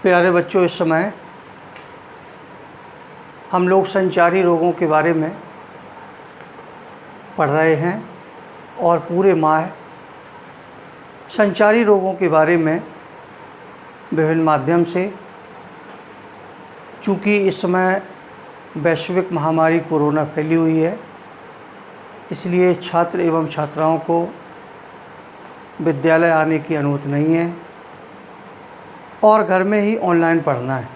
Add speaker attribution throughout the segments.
Speaker 1: प्यारे बच्चों, इस समय हम लोग संचारी रोगों के बारे में पढ़ रहे हैं और पूरे माह संचारी रोगों के बारे में विभिन्न माध्यम से, चूँकि इस समय वैश्विक महामारी कोरोना फैली हुई है, इसलिए छात्र एवं छात्राओं को विद्यालय आने की अनुमति नहीं है और घर में ही ऑनलाइन पढ़ना है।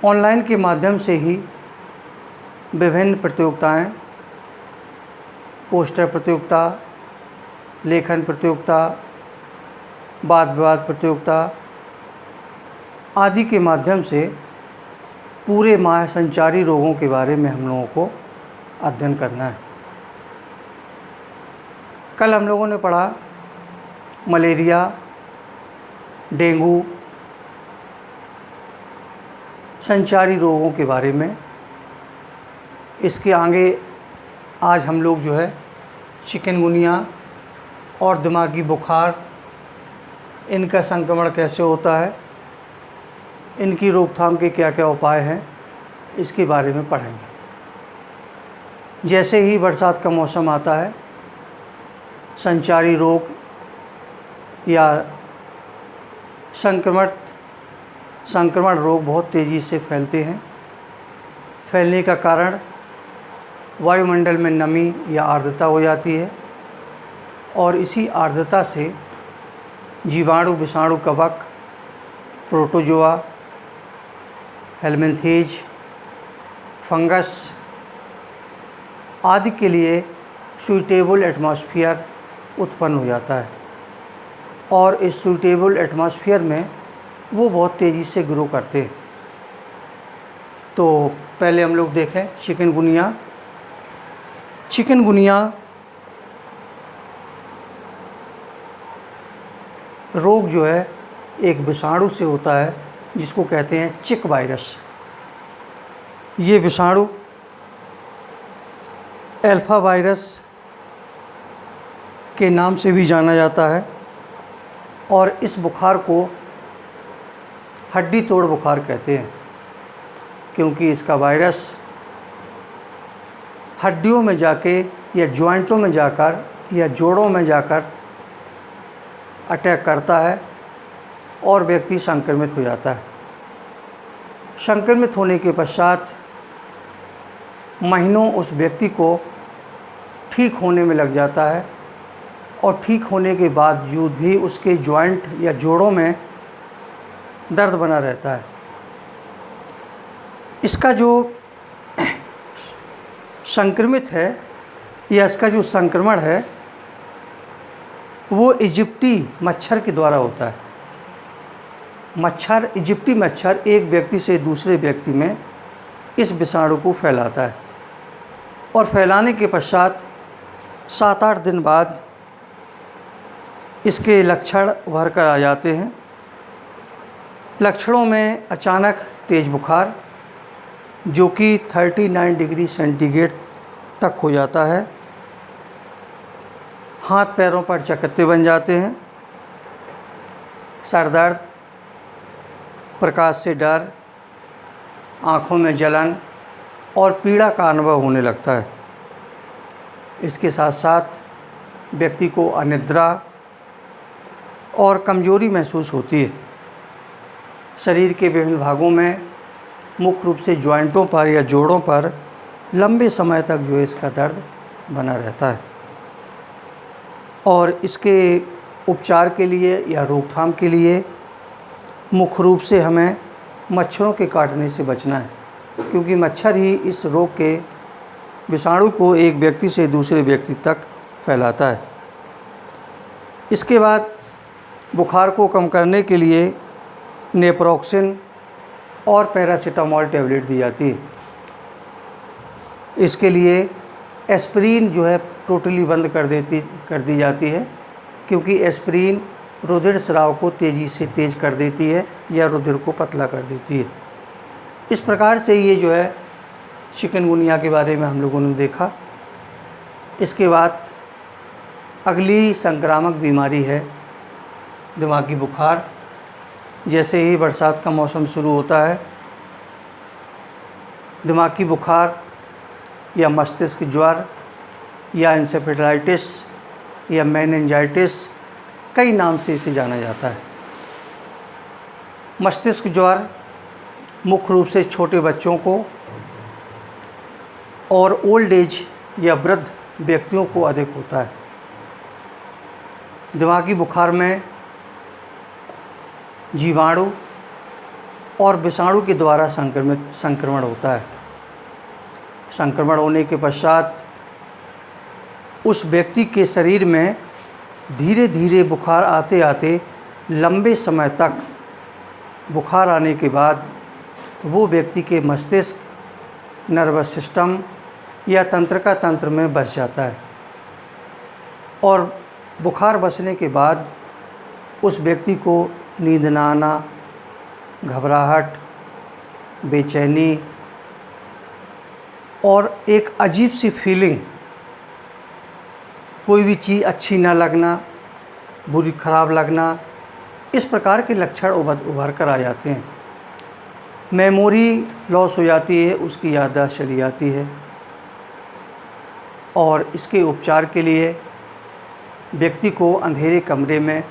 Speaker 1: ऑनलाइन के माध्यम से ही विभिन्न प्रतियोगिताएं, पोस्टर प्रतियोगिता, लेखन प्रतियोगिता, वाद विवाद प्रतियोगिता आदि के माध्यम से पूरे माह संचारी रोगों के बारे में हम लोगों को अध्ययन करना है। कल हम लोगों ने पढ़ा मलेरिया, डेंगू, संचारी रोगों के बारे में। इसके आगे आज हम लोग जो है चिकनगुनिया और दिमागी बुखार, इनका संक्रमण कैसे होता है, इनकी रोकथाम के क्या क्या उपाय हैं, इसके बारे में पढ़ेंगे। जैसे ही बरसात का मौसम आता है, संचारी रोग या संक्रमण रोग बहुत तेज़ी से फैलते हैं। फैलने का कारण वायुमंडल में नमी या आर्द्रता हो जाती है और इसी आर्द्रता से जीवाणु, विषाणु, कवक, प्रोटोजोआ, हेलमिंथेज, फंगस आदि के लिए सूटेबल एटमॉस्फेयर उत्पन्न हो जाता है और इस सूटेबल एटमॉस्फेयर में वो बहुत तेज़ी से ग्रो करते हैं। तो पहले हम लोग देखें चिकनगुनिया। चिकनगुनिया रोग जो है एक विषाणु से होता है जिसको कहते हैं चिक वायरस। ये विषाणु अल्फा वायरस के नाम से भी जाना जाता है और इस बुखार को हड्डी तोड़ बुखार कहते हैं, क्योंकि इसका वायरस हड्डियों में जाके या जॉइंटों में जाकर या जोड़ों में जाकर अटैक करता है और व्यक्ति संक्रमित हो जाता है। संक्रमित होने के पश्चात महीनों उस व्यक्ति को ठीक होने में लग जाता है और ठीक होने के बावजूद भी उसके जॉइंट या जोड़ों में दर्द बना रहता है। इसका जो संक्रमित है या इसका जो संक्रमण है वो इजिप्टी मच्छर के द्वारा होता है। इजिप्टी मच्छर एक व्यक्ति से दूसरे व्यक्ति में इस विषाणु को फैलाता है और फैलाने के पश्चात 7-8 दिन बाद इसके लक्षण उभर कर आ जाते हैं। लक्षणों में अचानक तेज़ बुखार जो कि 39 डिग्री सेंटीग्रेड तक हो जाता है, हाथ पैरों पर चकत्ते बन जाते हैं, सर दर्द, प्रकाश से डर, आँखों में जलन और पीड़ा का अनुभव होने लगता है। इसके साथ साथ व्यक्ति को अनिद्रा और कमजोरी महसूस होती है। शरीर के विभिन्न भागों में, मुख्य रूप से जॉइंटों पर या जोड़ों पर लंबे समय तक जो इसका दर्द बना रहता है और इसके उपचार के लिए या रोकथाम के लिए मुख्य रूप से हमें मच्छरों के काटने से बचना है, क्योंकि मच्छर ही इस रोग के विषाणु को एक व्यक्ति से दूसरे व्यक्ति तक फैलाता है। इसके बाद बुखार को कम करने के लिए नेप्रोक्सिन और पैरासीटामोल टैबलेट दी जाती है। इसके लिए एस्प्रिन जो है टोटली बंद कर दी जाती है, क्योंकि एस्प्रिन रुधिर स्राव को तेज़ी से तेज़ कर देती है या रुधिर को पतला कर देती है। इस प्रकार से ये जो है चिकनगुनिया के बारे में हम लोगों ने देखा। इसके बाद अगली संक्रामक बीमारी है दिमागी बुखार। जैसे ही बरसात का मौसम शुरू होता है, दिमागी बुखार या मस्तिष्क ज्वर या इंसेफेलाइटिस या मेनिंजाइटिस, कई नाम से इसे जाना जाता है। मस्तिष्क ज्वर मुख्य रूप से छोटे बच्चों को और ओल्ड एज या वृद्ध व्यक्तियों को अधिक होता है। दिमागी बुखार में जीवाणु और विषाणु के द्वारा संक्रमण होता है। संक्रमण होने के पश्चात उस व्यक्ति के शरीर में धीरे धीरे बुखार आते आते लंबे समय तक बुखार आने के बाद वो व्यक्ति के मस्तिष्क, नर्वस सिस्टम या तंत्रिका तंत्र में बस जाता है और बुखार बसने के बाद उस व्यक्ति को नींद न आना, घबराहट, बेचैनी और एक अजीब सी फीलिंग, कोई भी चीज़ अच्छी ना लगना, बुरी खराब लगना, इस प्रकार के लक्षण उभर कर आ जाते हैं। मेमोरी लॉस हो जाती है, उसकी याददाश्त चली जाती है और इसके उपचार के लिए व्यक्ति को अंधेरे कमरे में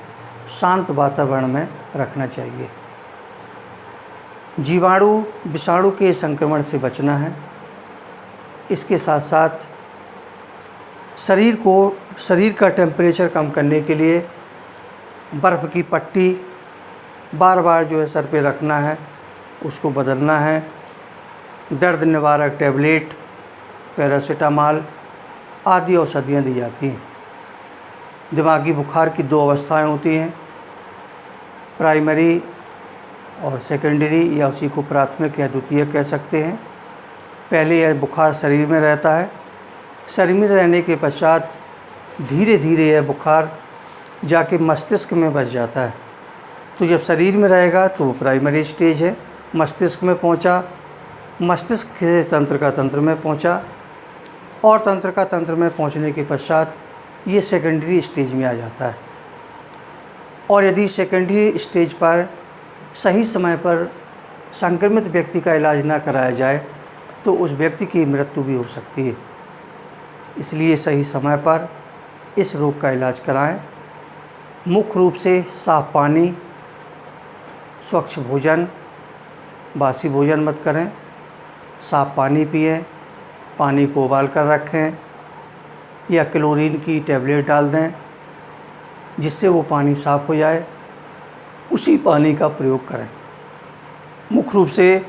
Speaker 1: शांत वातावरण में रखना चाहिए। जीवाणु विषाणु के संक्रमण से बचना है। इसके साथ साथ शरीर का टेम्परेचर कम करने के लिए बर्फ़ की पट्टी बार बार जो है सर पे रखना है, उसको बदलना है। दर्द निवारक टैबलेट, पैरासीटामॉल आदि औषधियाँ दी जाती हैं। दिमागी बुखार की 2 अवस्थाएं होती हैं, प्राइमरी और सेकेंडरी, या उसी को प्राथमिक या द्वितीयक कह सकते हैं। पहले यह बुखार शरीर में रहता है। शरीर में रहने के पश्चात धीरे धीरे यह बुखार जाके मस्तिष्क में बस जाता है। तो जब शरीर में रहेगा तो वो प्राइमरी स्टेज है, मस्तिष्क में पहुंचा, मस्तिष्क के तंत्रिका तंत्र में पहुंचा और तंत्रिका तंत्र में पहुंचने के पश्चात ये सेकेंडरी स्टेज में आ जाता है। और यदि सेकेंडरी स्टेज पर सही समय पर संक्रमित व्यक्ति का इलाज ना कराया जाए तो उस व्यक्ति की मृत्यु भी हो सकती है। इसलिए सही समय पर इस रोग का इलाज कराएं। मुख्य रूप से साफ़ पानी, स्वच्छ भोजन, बासी भोजन मत करें, साफ़ पानी पिएं, पानी को उबाल कर रखें या क्लोरीन की टैबलेट डाल दें जिससे वो पानी साफ़ हो जाए, उसी पानी का प्रयोग करें। मुख्य रूप से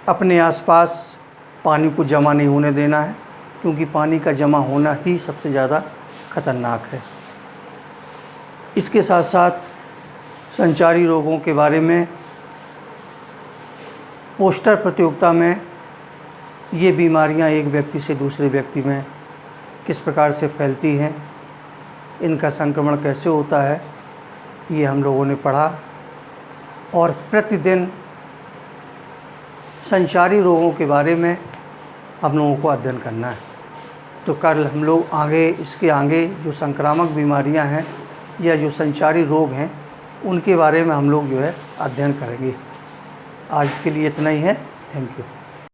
Speaker 1: अपने आसपास पानी को जमा नहीं होने देना है, क्योंकि पानी का जमा होना ही सबसे ज़्यादा खतरनाक है। इसके साथ साथ संचारी रोगों के बारे में पोस्टर प्रतियोगिता में ये बीमारियां एक व्यक्ति से दूसरे व्यक्ति में किस प्रकार से फैलती हैं, इनका संक्रमण कैसे होता है, ये हम लोगों ने पढ़ा। और प्रतिदिन संचारी रोगों के बारे में हम लोगों को अध्ययन करना है। तो कल हम लोग इसके आगे जो संक्रामक बीमारियां हैं या जो संचारी रोग हैं उनके बारे में हम लोग जो है अध्ययन करेंगे। आज के लिए इतना ही है। Thank you.